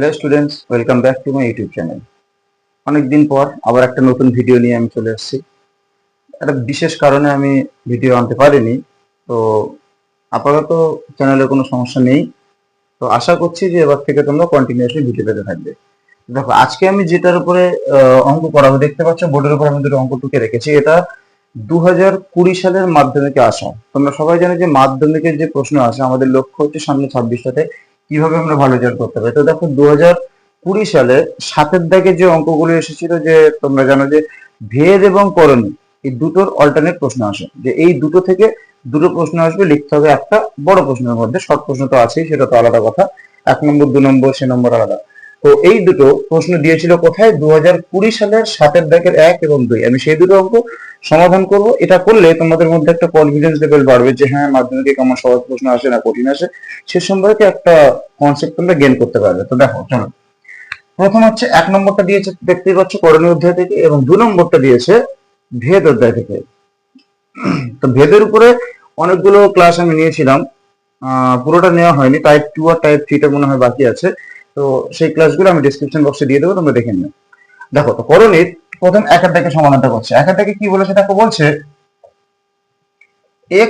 Hello students, welcome back to my YouTube channel. অনেকদিন পর আবার একটা নতুন ভিডিও নিয়ে আমি চলে এসেছি। একটা বিশেষ কারণে আমি ভিডিও আনতে পারিনি, তো আপাতত চ্যানেলে কোনো সমস্যা নেই। তো আশা করছি যে এবার থেকে তোমরা কন্টিনিউয়াসলি ভিডিও পেতে থাকবে। দেখো, আজকে আমি যেটার উপরে অঙ্ক করাবো, দেখতে পাচ্ছ বোর্ডের উপর আমি দুটো অঙ্ক টুকে রেখেছি। এটা 2020 সালের মাধ্যমিকে আসা। তোমরা সবাই জানো যে মাধ্যমিকের যে প্রশ্ন আসে, আমাদের লক্ষ্য হচ্ছে সামনে 26টাতে কিভাবে আমরা ভালো রেজাল্ট করতে পারি। তো দেখো, 2020 সালে 7-এর দাগে যে অঙ্কগুলো এসেছিল, যে তোমরা জানো যে ভেদ এবং করণী এই দুটোর অল্টারনেট প্রশ্ন আসে, যে এই দুটো থেকে দুটো প্রশ্ন আসবে, লিখতে হবে একটা বড় প্রশ্নের মধ্যে। শর্ট প্রশ্ন তো আছেই, সেটা তো আলাদা কথা, 1 নম্বর 2 নম্বর সে নম্বর আলাদা। তো এই দুটো প্রশ্ন দিয়েছিল কোথায়? 2020 সালের 7-এর দাগের 1 এবং 2। আমি সেই দুটো অঙ্ক সমাধান করব। এটা করলে তোমাদের মধ্যে একটা কনফিডেন্স লেভেল বাড়বে যে হ্যাঁ, মাধ্যমিকে কেমন সহজ প্রশ্ন আসে না কঠিন আসে, সে সম্পর্কে একটা কনসেপ্ট তোমরা গেইন করতে পারবে। তো দেখো, চলো, প্রথম হচ্ছে 1 নম্বরটা দিয়েছে দেখতেই পাচ্ছ করণীয় অধ্যায় থেকে, এবং 2 নম্বরটা দিয়েছে ভেদ অধ্যায় থেকে। তো ভেদের উপরে অনেকগুলো ক্লাস আমি নিয়েছিলাম, পুরোটা নেওয়া হয়নি। টাইপ 2 আর টাইপ 3টা মনে হয় বাকি আছে। তো সেই ক্লাসগুলো আমি ডিসক্রিপশন বক্সে দিয়ে দেবো, তোমরা দেখে নিও। দেখো, তো করণীর প্রথম 1-এর দাগে সমাধানটা করছে। 1-এর দাগে কি বলেছে দেখো, বলছে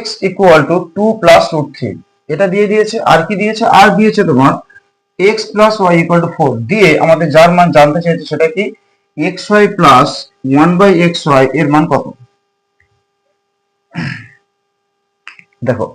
x equal to 2 plus root 3। এটা দিয়ে দিয়েছে। আর কি দিয়েছে? আর দিয়েছে তোমার x plus Y equal to 4 দিয়ে আমাদের যার মান জানতে চাইছে সেটা কি, এক্স ওয়াই প্লাস 1/xy এর মান কত। দেখো,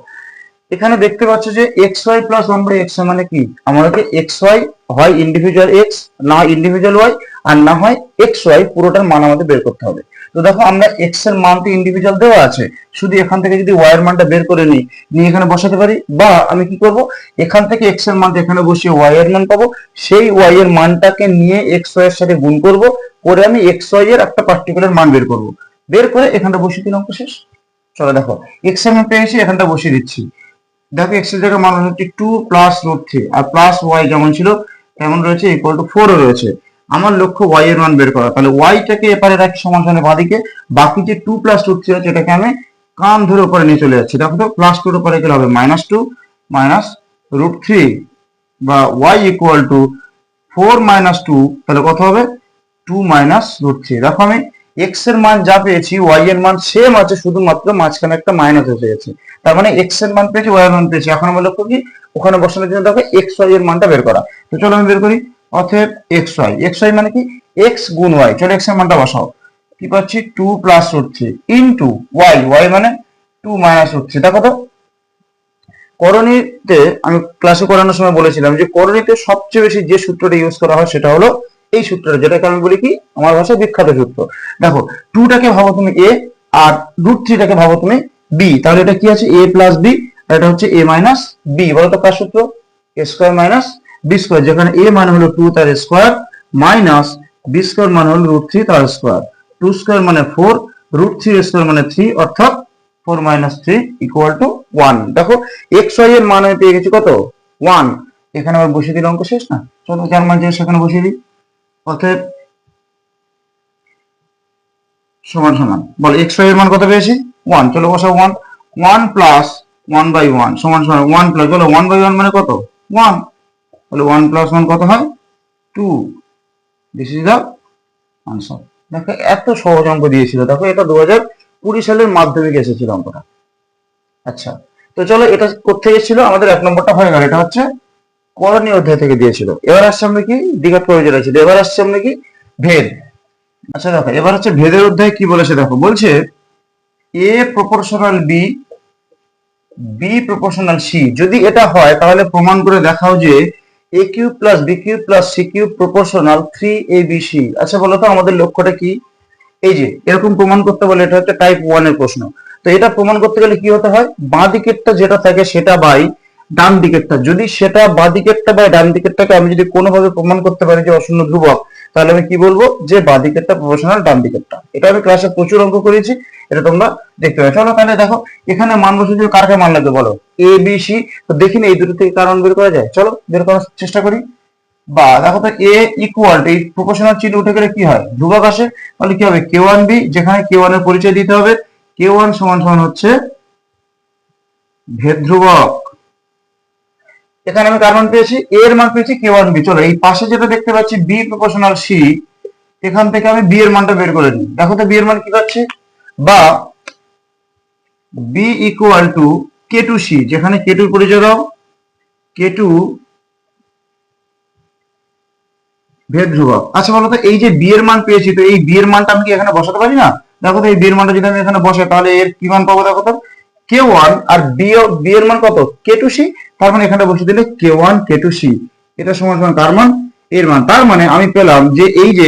এখানে দেখতে পাচ্ছ যে এক্স ওয়াই প্লাস 1/xy মানে কি, আমাদেরকে এক্স ওয়াই হয় ইন্ডিভিজুয়াল এক্স, না ইন্ডিভিজুয়াল ওয়াই, আর না হয় এক্স ওয়াই পুরোটার মান আমাদের বের করতে হবে। তো দেখো, আমরা এক্স এর মান তো ইন্ডিভিজুয়াল দেওয়া আছে, শুধু এখান থেকে যদি ওয়াই এর মানটা বের করে নিয়ে এখানে বসাতে পারি, বা আমি কি করব, এখান থেকে এক্স এর মানটা এখানে বসিয়ে ওয়াই এর মান পাবো, সেই ওয়াই এর মানটাকে নিয়ে এক্স ওয়াই এর সাথে গুণ করব, করে আমি এক্স ওয়াই এর একটা পার্টিকুলার মান বের করব, বের করে এখানটা বসিয়ে দিলাম, অঙ্ক শেষ। চলো দেখো, এক্স এর মান পেয়েছি, এখানটা বসিয়ে দিচ্ছি। দেখো, এক্স এর জায়গায় মান হচ্ছে 2 প্লাস রুট 3, আর প্লাস ওয়াই যেমন ছিল তেমন রয়েছে, ইকুয়াল টু 4 রয়েছে। আমার লক্ষ্য ওয়াই এর মান বের করা। তাহলে ওয়াইটাকে এপারে রাখি সমান সমান বাঁদিকে, বাকি যে 2 প্লাস রুট 3 আছে এটাকে আমি কান ধরে উপরে নিয়ে চলে যাচ্ছি। দেখো তো, প্লাস 2 এর উপরে গেলে হবে -2 মাইনাস রুট 3, বা ওয়াই ইকুয়াল টু 4 মাইনাস 2, তাহলে কত হবে? 2 মাইনাস রুট 3। দেখো, আমি এক্স এর মান যা পেয়েছি ওয়াই এর মান সেম আছে, শুধুমাত্র মাঝখানে একটা মাইনাস এসে গেছে। তার মানে এক্স এর মান পেয়েছি, ওয়াই এর মান পেয়েছি। এখন আমার লক্ষ্য কি, ওখানে বসানোর জন্য দেখো এক্স ওয়াই এর মানটা বের করা। তো চলো আমি বের করি। অতএব এক্স ওয়াই মানে কি, এক্স গুণ ওয়াই। চলো এক্স এর মানটা বসাও। কি পাচ্ছি? 2 প্লাস রুট 3 ইন্টু ওয়াই মানে 2 মাইনাস রুট 3। দেখো তো, করণীতে আমি ক্লাসে করানোর সময় বলেছিলাম যে করণীতে সবচেয়ে বেশি যে সূত্রটা ইউজ করা হয় সেটা হলো এই সূত্রটা, যেটাকে আমি বলি কি, আমার ভাষায় বিখ্যাত সূত্র। দেখো, 2টাকে ভাবো তুমি এ, আর রুট 3টাকে ভাবো তুমি বি। তাহলে এটা কি আছে? এ প্লাস বি, আর এটা হচ্ছে এ মাইনাস বি। বলো তো কার সূত্র? এ স্কোয়ার মাইনাস বি স্কোয়ার, যেখানে এ মানে হলো 2 তার স্কোয়ার, মাইনাস বি স্কোয়ার মানে হলো রুট 3 তার স্কোয়ার। 2 স্কোয়ার মানে 4, রুট 3 স্কোয়ার মানে 3, অর্থাৎ 4 মাইনাস 3 ইকুয়াল টু 1। দেখো, এক্স ওয়াই এর মান আমি পেয়ে গেছি কত? 1। এখানে আবার বসিয়ে দিলে অঙ্ক শেষ না? চলো, যার মান চাই সেখানে বসিয়ে দিই। অতএব সমান সমান, বল এক্স ওয়াই এর মান কত পেয়েছি? 1। চলো বসাও 1। 1 প্লাস 1/1 সমান সমান 1 প্লাস, চলো 1/1 মানে কত? 1। তাহলে 1 প্লাস 1 কত হয়? 2। This is the answer. দেখো, এত সহজ অঙ্ক দিয়েছিল। দেখো, এটা 2020 সালের মাধ্যমিকে এসেছিল অঙ্কটা। আচ্ছা, তো চলো, এটা কোথেকে এসেছিল? আমাদের 1 নম্বরটা হয়ে গেল। এটা হচ্ছে করণীয় অধ্যায় থেকে দিয়েছিল। এবার আসছে আমরা কি, দ্বিঘাত প্রয়োজন ছিল। এবার আসছে আমরা কি, ভেদ। আচ্ছা দেখো, এবার হচ্ছে ভেদের অধ্যায় কি বলেছে দেখো, বলছে A proportional B, B proportional C. যদি এটা হয় তাহলে প্রমাণ করে দেখাও যে A cube plus B cube plus C cube proportional 3abc। আচ্ছা বলো তো, আমাদের লক্ষ্যটা কি? এই যে এরকম প্রমাণ করতে বলে, এটা হচ্ছে টাইপ 1 এর প্রশ্ন। তো এটা প্রমাণ করতে গেলে কি হতে হয়? বাঁ দিকেরটা যেটা থাকে সেটা বাই ডান দিকেরটা। যদি সেটা বাঁ দিকেরটা বাই ডান দিকেরটাকে আমি যদি কোনোভাবে প্রমাণ করতে পারি যে অশূন্য ধ্রুবক, তাহলে আমি কি বলবো? যে বাঁ দিকেরটা প্রপোর্শনাল ডান দিকেরটা। এটা আমি ক্লাসে প্রচুর অঙ্ক করেছি, এটা তোমরা দেখতে পাবে। চলো তাহলে দেখো, এখানে মান বসে যে কার কার মান লাগবে বলো? A B C. তো দেখি না এই দুটো থেকে কার মান বের করা যায়। চলো বের করার চেষ্টা করি। বা দেখো তো, এ ইকুয়াল এই প্রপোর্শনাল চিহ্ন উঠে গেলে কি হয়? ধ্রুবক আসে। তাহলে কি হবে? k1b, যেখানে k1 এর পরিচয় দিতে হবে। k1 সমান সমান হচ্ছে ভেদ ধ্রুবক, এখানে আমি কার মান পেয়েছি, এ এর মান পেয়েছি k1b। চলো এই পাশে যেটা দেখতে পাচ্ছি b প্রপোর্শনাল c, এখান থেকে আমি b এর মানটা বের করে নিই। দেখো তো b এর মান কি পাচ্ছি, বা b ইকুয়াল টু k2c, যেখানে k2 এর পরিচয় দাও, k2 ভেদ ধ্রুবক। আচ্ছা বলো তো, এই যে বি এর মান পেয়েছি, তো এই বি এর মানটা আমি কি এখানে বসাতে পারি না? দেখো তো এই বি এর মানটা যদি আমি এখানে বসাই, তাহলে এর কি মান পাবো দেখো তো, k1, আর বি এর মান কত, k2c। তার মানে এখানে বসে দিলে k1 k2c, এটা সমান সমান কার মান, এর মান। তার মানে আমি পেলাম যে এই যে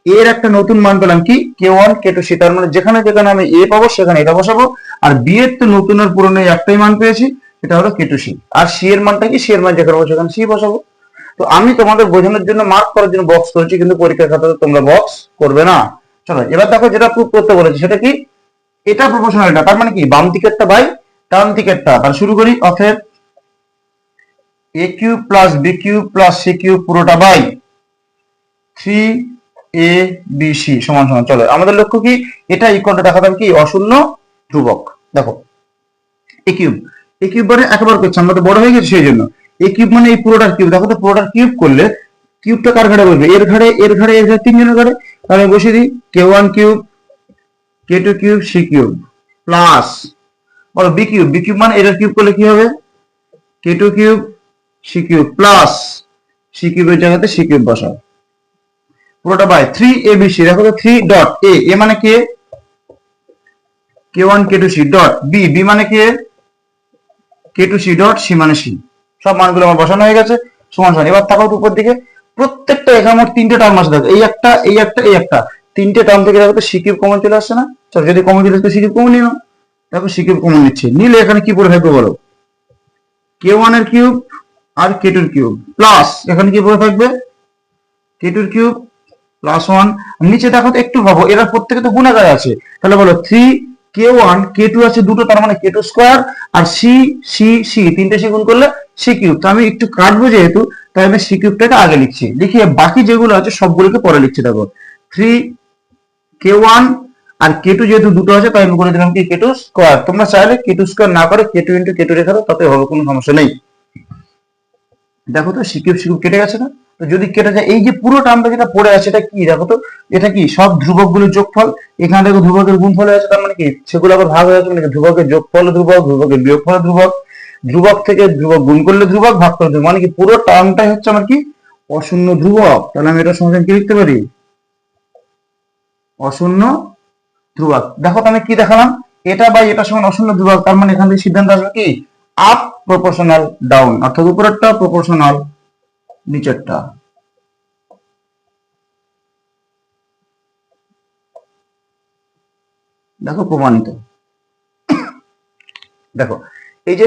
এর একটা নতুন মান পেলাম কি, k1 k2c। তার মানে যেখানে যেখানে আমি এ পাবো সেখানে এটা বসাবো, আর বি এর তো নতুন আর পুরনো একটাই মান পেয়েছি, সেটা হলো k2c। আর সি এর মানটা কি, সি এর মান যেখানে বসে সেখানে সি বসাবো। তো আমি তোমাদের বোঝানোর জন্য মার্ক করার জন্য বক্স করেছি, কিন্তু পরীক্ষার খাতাতে তোমরা বক্স করবে না। চলো এবার দেখো যেটা প্রুভ করতে বলেছি সেটা কি, এটা প্রপোর্শনালটা, তার মানে কি বাম দিকেরটা বাই ডান দিকেরটা। তাহলে শুরু করি, অতএব a cube plus B cube plus C cube পুরোটা বাই 3abc সমান সমান। চলো আমাদের লক্ষ্য কি, এটা ইকুয়াল টু দেখাতাম কি অশূন্য ধ্রুবক। দেখো এ কিউব, এ কিউব মানে একবার করছে, আমরা তো বড় হয়ে গেছি সেই জন্য। এ কিউব মানে এই পুরোটার কিউব। দেখো তো পুরোটার কিউব করলে কিউবটা কার ঘাড়ে বসবে, এর ঘাড়ে, এর ঘাড়ে, এর ঘাড়ে, তিনজনের ঘাড়ে। তাহলে বসিয়ে দিই k1 cube, k2 cube, c cube plus, বলো বি কিউব, বি কিউব মানে এটার কিউব করলে কি হবে, k2 cube, c cube plus c কিউবের জায়গাতে c কিউব বসাও, পুরোটা বাই 3abc। দেখো তো 3 ডট a, এ মানে কে, k1 k2 c dot b, b মানে কে, k2c ডট c মানে c। সব মানগুলো আমার বসানো হয়ে গেছে, সমান সমান। এবার তাকাও তো উপর দিকে, প্রত্যেকটা এখানে মোট তিনটে টার্ম আছে। দেখো এই একটা, এই একটা, এই একটা, তিনটে টার্ম থেকে দেখো তো সি কিউব কমন চলে আসছে না? চলো যদি কমন চলে আসছে সি কিউব কমন নিও। দেখো সি কিউব কমন নিচ্ছে, নিলে এখানে কি পড়ে থাকবে বলো, k1 এর কিউব আর k2 এর কিউব প্লাস এখানে কি পড়ে থাকবে, k2 এর কিউব প্লাস 1। নিচে দেখো তো একটু ভাবো, এরা প্রত্যেকে তো গুণাকারে আছে, তাহলে বলো 3k1 k2 আছে দুটো, তার মানে k2 স্কয়ার, আর c c c তিনটে c গুণ করলে c কিউব। তো আমি একটু কাটবো যেহেতু, তাই আমি c কিউবটাকে আগে লিখছি, লিখিয়ে বাকি যেগুলো আছে সবগুলোকে পরে লিখছি। দেখো 3k1 আর k2 যেহেতু দুটো আছে তাই আমি করে দিলাম কি k2 স্কয়ার। তোমরা চাইলে k2 স্কয়ার না করে k2 ইনটু k2 রেখে দাও, তাতে হবে, কোনো সমস্যা নেই। দেখো তো সি কিউব কেটে গেছে না? তো যদি কেটে যায়, এই যে পুরো টার্মটা যেটা পড়ে আছে এটা কি, দেখো তো এটা কি সব ধ্রুবকগুলোর যোগফল। এখানে দেখো ধ্রুবকের গুণফল হয়ে আছে, তার মানে কি সেগুলো আবার ভাগ হয়ে আছে, মানে ধ্রুবকের যোগফল ধ্রুবক, ধ্রুবকের বিয়োগফল ধ্রুবক, ধ্রুবক থেকে ধ্রুবক গুণ করলে ধ্রুবক, ভাগ করলে ধ্রুবক, মানে কি পুরো টার্মটাই হচ্ছে আমার কি অশূন্য ধ্রুবক। তাহলে আমি এটা সমাধান কি লিখতে পারি, অশূন্য ধ্রুবক। দেখো তো আমি কি দেখালাম, এটা বাই এটা সমান অশূন্য ধ্রুবক। তার মানে এখান থেকে সিদ্ধান্ত আসবে কি আপ প্রপোর্শনাল ডাউন, অর্থাৎ উপরেরটা প্রপোর্শনাল নিচেরটা। দেখো প্রমাণিত। দেখো এই যে